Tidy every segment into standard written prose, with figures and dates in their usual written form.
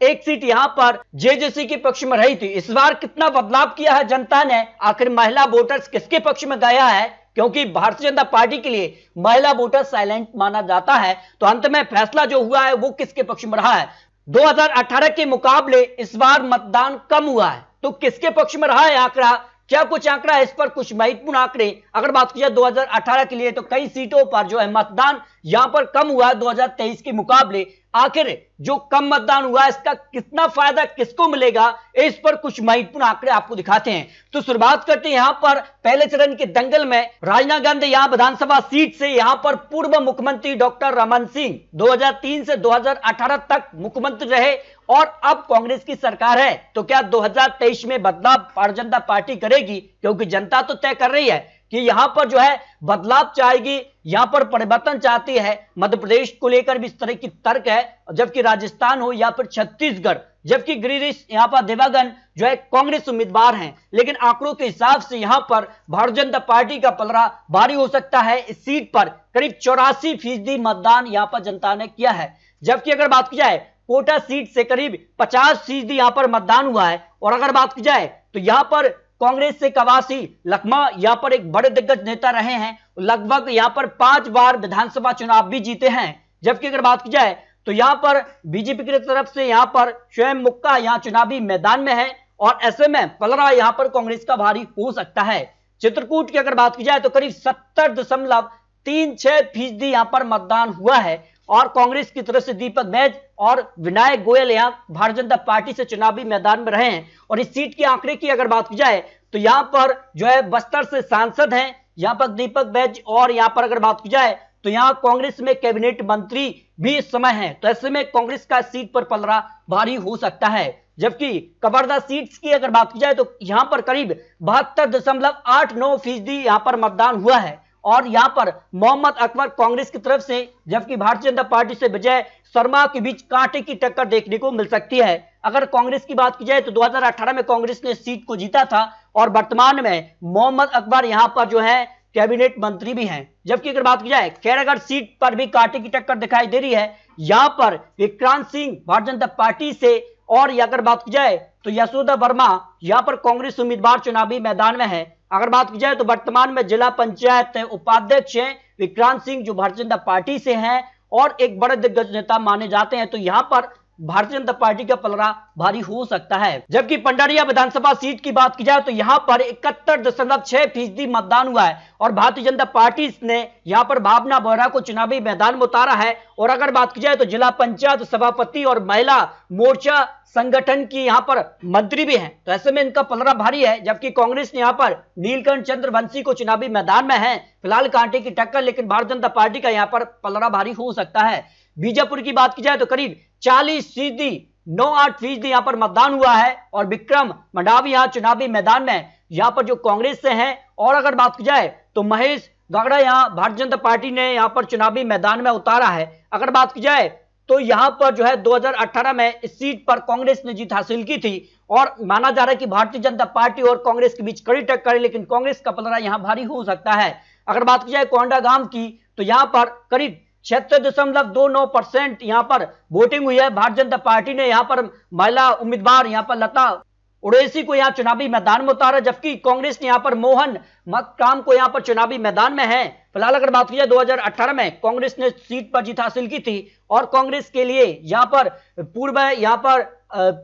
एक सीट यहां पर जेजेसी के पक्ष में रही थी। इस बार कितना बदलाव किया है जनता ने, आखिर महिला वोटर्स किसके पक्ष में गया है, क्योंकि भारतीय जनता पार्टी के लिए महिला वोटर साइलेंट माना जाता है। तो अंत में फैसला जो हुआ है वो किसके पक्ष में रहा है। 2018 के मुकाबले इस बार मतदान कम हुआ है, तो किसके पक्ष में रहा है आंकड़ा, क्या कुछ आंकड़ा है इस पर, कुछ महत्वपूर्ण आंकड़े अगर बात की जाए 2018 के लिए, तो कई सीटों पर जो है मतदान यहां पर कम हुआ है 2023 के मुकाबले। आखिर जो कम मतदान हुआ है इसका कितना फायदा किसको मिलेगा, इस पर कुछ महत्वपूर्ण आंकड़े आपको दिखाते हैं। तो शुरुआत करते हैं यहां पर पहले चरण के दंगल में। राजनांदगांव यहां विधानसभा सीट से यहां पर पूर्व मुख्यमंत्री डॉक्टर रमन सिंह 2003 से 2018 तक मुख्यमंत्री रहे और अब कांग्रेस की सरकार है। तो क्या 2023 में बदलाव भारतीय जनता पार्टी करेगी, क्योंकि जनता तो तय कर रही है कि यहां पर जो है बदलाव चाहेगी, यहां पर परिवर्तन चाहती है। मध्य प्रदेश को लेकर भी इस तरह की तर्क है, जबकि राजस्थान हो या फिर छत्तीसगढ़, जबकि गिरिराज यहां पर देवागन जो है कांग्रेस उम्मीदवार हैं। लेकिन आंकड़ों के हिसाब से यहां पर भारतीय जनता पार्टी का पलड़ा भारी हो सकता है। इस सीट पर करीब 84% मतदान यहां पर जनता ने किया है, जबकि अगर बात की जाए कोटा सीट से करीब 50% यहां पर मतदान हुआ है। और अगर बात की जाए तो यहां पर कांग्रेस से कवासी लखमा यहां पर एक बड़े दिग्गज नेता रहे हैं, लगभग यहां पर 5 बार विधानसभा चुनाव भी जीते हैं। जबकि अगर बात की जाए तो यहां पर बीजेपी की तरफ से यहां पर स्वयं मुक्का यहां चुनावी मैदान में है और ऐसे में पलड़ा यहां पर कांग्रेस का भारी हो सकता है। चित्रकूट की अगर बात की जाए तो करीब 70.36% यहां पर मतदान हुआ है और कांग्रेस की तरफ से दीपक बैज और विनायक गोयल यहां भारतीय जनता पार्टी से चुनावी मैदान में रहे हैं। और इस सीट के आंकड़े की अगर बात की जाए तो यहां पर जो है बस्तर से सांसद हैं यहां पर दीपक बैज, और यहां पर अगर बात की जाए तो यहां कांग्रेस में कैबिनेट मंत्री भी इस समय है। तो ऐसे में कांग्रेस का सीट पर पलड़ा भारी हो सकता है। जबकि कवर्धा सीट्स की अगर बात की जाए तो यहां पर करीब 72.89% यहां पर मतदान हुआ है और यहां पर मोहम्मद अकबर कांग्रेस की तरफ से, जबकि भारतीय जनता पार्टी से विजय शर्मा के बीच कांटे की टक्कर देखने को मिल सकती है। अगर कांग्रेस की बात की जाए तो 2018 में कांग्रेस ने सीट को जीता था और वर्तमान में मोहम्मद अकबर यहां पर जो है कैबिनेट मंत्री भी हैं। जबकि अगर बात की जाए खैरागढ़ सीट पर भी कांटे की टक्कर दिखाई दे रही है, यहां पर विक्रांत सिंह भारतीय जनता पार्टी से, और अगर बात की जाए तो यशोदा वर्मा यहां पर कांग्रेस उम्मीदवार चुनावी मैदान में है। अगर बात की जाए तो वर्तमान में जिला पंचायत उपाध्यक्ष हैं विक्रांत सिंह जो भारतीय जनता पार्टी से हैं और एक बड़े दिग्गज नेता माने जाते हैं। तो यहां पर भारतीय जनता पार्टी का पलड़ा भारी हो सकता है। जबकि पंडारिया विधानसभा सीट की बात की जाए तो यहां पर 71.6% मतदान हुआ है और भारतीय जनता पार्टी ने यहां पर भावना बोहरा को चुनावी मैदान में उतारा है। और अगर बात की जाए तो जिला पंचायत सभापति और महिला मोर्चा संगठन की यहां पर मंत्री भी हैं। तो ऐसे में इनका पलड़ा भारी है। जबकि कांग्रेस ने यहां पर नीलकंठ चंद्रवंशी को चुनावी मैदान में है, फिलहाल कांटे की टक्कर, लेकिन भारतीय जनता पार्टी का यहां पर पलड़ा भारी हो सकता है। बीजापुर की बात की जाए तो करीब 40.98% यहां पर मतदान हुआ है और विक्रम मंडावी यहां चुनावी मैदान में यहां पर जो कांग्रेस से हैं। और अगर बात की जाए तो महेश गागड़ा यहां भारतीय जनता पार्टी ने यहां पर चुनावी मैदान में उतारा है। अगर बात की जाए तो यहां पर जो है 2018 में इस सीट पर कांग्रेस ने जीत हासिल की थी और माना जा रहा है कि भारतीय जनता पार्टी और कांग्रेस के बीच कड़ी टक्कर है, लेकिन कांग्रेस का पलड़ा यहां भारी हो सकता है। अगर बात की जाए कोंडागांव की तो यहां पर करीब 76.29% यहां पर वोटिंग हुई है। भारतीय जनता पार्टी ने यहां पर महिला उम्मीदवार यहां पर लता उड़ेसी को यहां चुनावी मैदान में उतारा, जबकि कांग्रेस ने यहां पर मोहन मक्काम को यहां पर चुनावी मैदान में है। फिलहाल अगर बात की जाए 2018 में कांग्रेस ने सीट पर जीत हासिल की थी और कांग्रेस के लिए यहां पर पूर्व यहां पर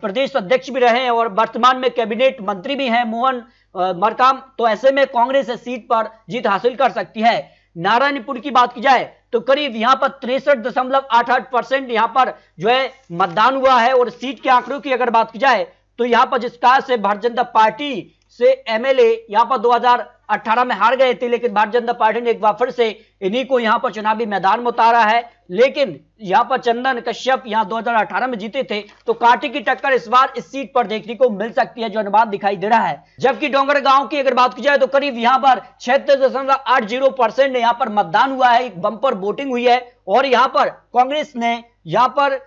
प्रदेश अध्यक्ष भी रहे और वर्तमान में कैबिनेट मंत्री भी हैं मोहन मरकाम। तो ऐसे में कांग्रेस इस सीट पर जीत हासिल कर सकती है। नारायणपुर की बात की जाए तो करीब यहां पर 63.88% यहां पर जो है मतदान हुआ है। और सीट के आंकड़ों की अगर बात की जाए तो यहां पर जिस कार से भारतीय जनता पार्टी से एमएलए यहां पर 2018 में हार गए थे, लेकिन भारतीय जनता पार्टी ने एक बार फिर से इन्हीं को यहां पर चुनावी मैदान में उतारा है। लेकिन यहां पर चंदन कश्यप यहां 2018 में जीते थे, तो कांटे की टक्कर इस बार इस सीट पर देखने को मिल सकती है, जो अनुमान दिखाई दे रहा है। जबकि डोंगरगांव की अगर बात की जाए तो करीब यहां पर 76.80% यहां पर मतदान हुआ है, एक बंपर वोटिंग हुई है और यहां पर कांग्रेस ने यहां पर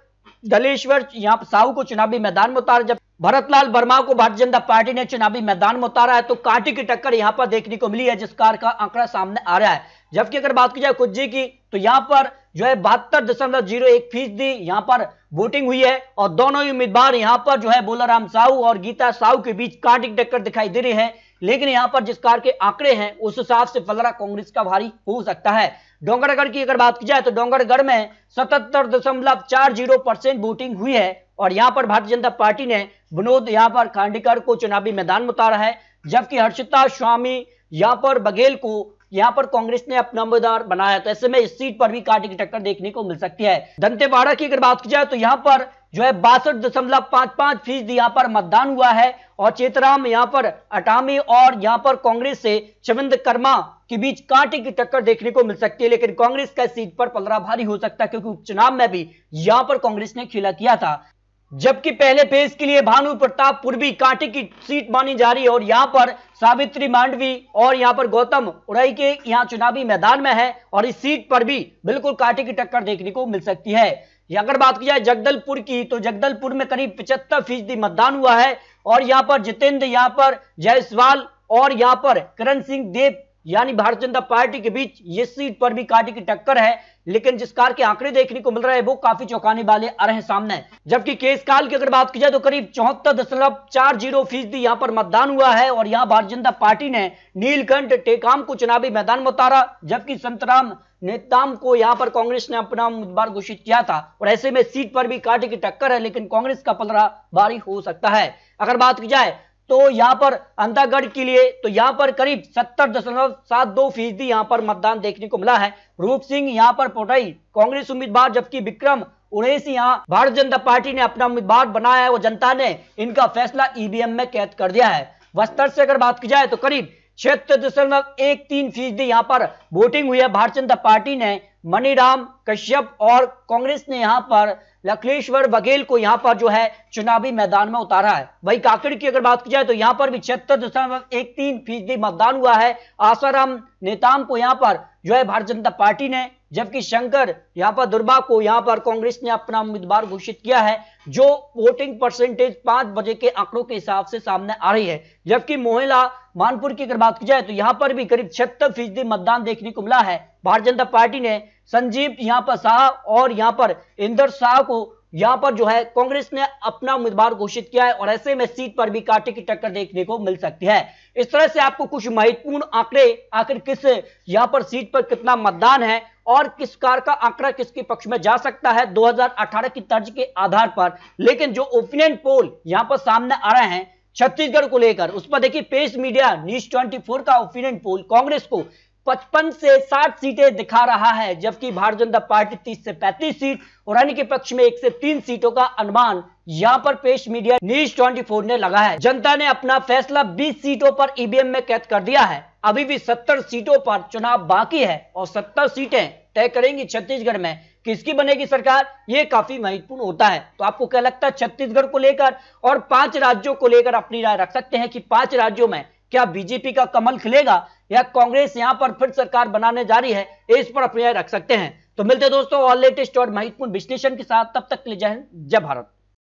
दलेश्वर यहां पर साहू को चुनावी मैदान में उतारा। जब भरतलाल वर्मा को भारतीय जनता पार्टी ने चुनावी मैदान में उतारा है, तो कांटे की टक्कर यहां पर देखने को मिली है, जिस कार का आंकड़ा सामने आ रहा है। जबकि अगर बात की जाए कुज्जी की, तो यहां पर जो है 72.01% यहां पर वोटिंग हुई है और दोनों ही उम्मीदवार यहां पर जो है बोलाराम साहू और गीता साहू के बीच कांटे की टक्कर दिखाई दे रही है। लेकिन यहां पर जिस कार के आंकड़े हैं उस हिसाब से पलड़ा कांग्रेस का भारी हो सकता है। डोंगरगढ़ की अगर बात की जाए तो डोंगरगढ़ में 77.40% वोटिंग हुई है और यहां पर भारतीय जनता पार्टी ने विनोद यहां पर खांडेकर को चुनावी मैदान में उतारा है। जबकि हर्षिता स्वामी यहां पर बघेल को यहां पर कांग्रेस ने अपना उम्मीदवार बनाया, तो ऐसे में इस सीट पर भी कांटे की टक्कर देखने को मिल सकती है। दंतेवाड़ा की अगर बात की जाए तो यहां पर जो है 62.55% यहां पर मतदान हुआ है और चेतराम यहां पर अटामी और यहां पर कांग्रेस से चविंद कर्मा के बीच कांटे की टक्कर देखने को मिल सकती है। लेकिन कांग्रेस का सीट पर पलड़ा भारी हो सकता है, क्योंकि उपचुनाव में भी यहां पर कांग्रेस ने खेला किया था। जबकि पहले फेज के लिए भानु प्रतापपुर भी कांटे की सीट मानी जा रही है और यहां पर सावित्री मांडवी और यहां पर गौतम उड़ाई के यहां चुनावी मैदान में है और इस सीट पर भी बिल्कुल कांटे की टक्कर देखने को मिल सकती है। अगर बात की जाए जगदलपुर की, तो जगदलपुर में करीब 75% मतदान हुआ है और यहां पर जितेंद्र यहां पर जायसवाल और यहां पर करण सिंह देव यानी भारतीय जनता पार्टी के बीच ये सीट पर भी कांटे की टक्कर है। लेकिन जिस कार के आंकड़े देखने को मिल रहे हैं वो काफी चौंकाने वाले आ रहे हैं सामने। जबकि केसकाल की अगर बात की जाए तो करीब 74.40% यहां पर मतदान हुआ है और यहां भारतीय जनता पार्टी ने नीलकंठ टेकाम को चुनावी मैदान में उतारा, जबकि संतराम नेताम को यहां पर कांग्रेस ने अपना उम्मीदवार घोषित किया था और ऐसे में सीट पर भी कांटे की टक्कर है, लेकिन कांग्रेस का पलड़ा भारी हो सकता है। अगर बात की जाए तो यहां पर अंतागढ़ के लिए, तो यहां पर करीब 70.72% यहां पर मतदान देखने को मिला है। रूप सिंह यहां पर पोटई कांग्रेस उम्मीदवार, जबकि विक्रम उड़ेसी यहां भारतीय जनता पार्टी ने अपना उम्मीदवार बनाया है और जनता ने इनका फैसला ईवीएम में कैद कर दिया है। बस्तर से अगर बात की जाए तो करीब 76.13% यहां पर वोटिंग हुई है। भारतीय जनता पार्टी ने मनीराम कश्यप और कांग्रेस ने यहां पर लखलेश्वर बघेल को यहां पर जो है चुनावी मैदान में उतारा है। वही काकड़ की अगर बात की जाए तो यहां पर भी 76.13% मतदान हुआ है। आसाराम नेताम को यहां पर जो है भारतीय जनता पार्टी ने, जबकि शंकर यहां पर दुर्बा को यहां पर कांग्रेस ने अपना उम्मीदवार घोषित किया है, जो वोटिंग परसेंटेज 5 बजे के आंकड़ों के हिसाब से सामने आ रही है। जबकि मोहला मानपुर की अगर बात की जाए तो यहां पर भी करीब 76% मतदान देखने को मिला है। भारतीय जनता पार्टी ने संजीव यहां पर शाह और यहां पर इंदर शाह को यहां पर जो है कांग्रेस ने अपना उम्मीदवार घोषित किया है और ऐसे में सीट पर भी कांटे की टक्कर देखने को मिल सकती है। इस तरह से आपको कुछ महत्वपूर्ण आंकड़े, आखिर किस यहां पर सीट पर कितना मतदान है और किस कार का आंकड़ा किसके पक्ष में जा सकता है 2018 की तर्ज के आधार पर। लेकिन जो ओपिनियन पोल यहां पर सामने आ रहे हैं छत्तीसगढ़ को लेकर, उस पर देखिए पेश मीडिया न्यूज 24 का ओपिनियन पोल कांग्रेस को 55 से 60 सीटें दिखा रहा है, जबकि भारतीय जनता पार्टी 30 से 35 सीट और अन्य के पक्ष में 1 से 3 सीटों का अनुमान यहां पर पेश मीडिया न्यूज 24 ने लगा है। जनता ने अपना फैसला 20 सीटों पर ईवीएम में कैद कर दिया है। अभी भी 70 सीटों पर चुनाव बाकी है और 70 सीटें तय करेंगी छत्तीसगढ़ में किसकी बनेगी सरकार, ये काफी महत्वपूर्ण होता है। तो आपको क्या लगता है छत्तीसगढ़ को लेकर और 5 राज्यों को लेकर अपनी राय रख सकते हैं कि 5 राज्यों में क्या बीजेपी का कमल खिलेगा या कांग्रेस यहां पर फिर सरकार बनाने जा रही है, इस पर अपनी राय रख सकते हैं। तो मिलते हैं दोस्तों और लेटेस्ट और महत्वपूर्ण विश्लेषण के साथ, तब तक के लिए जय हिंद, जय भारत।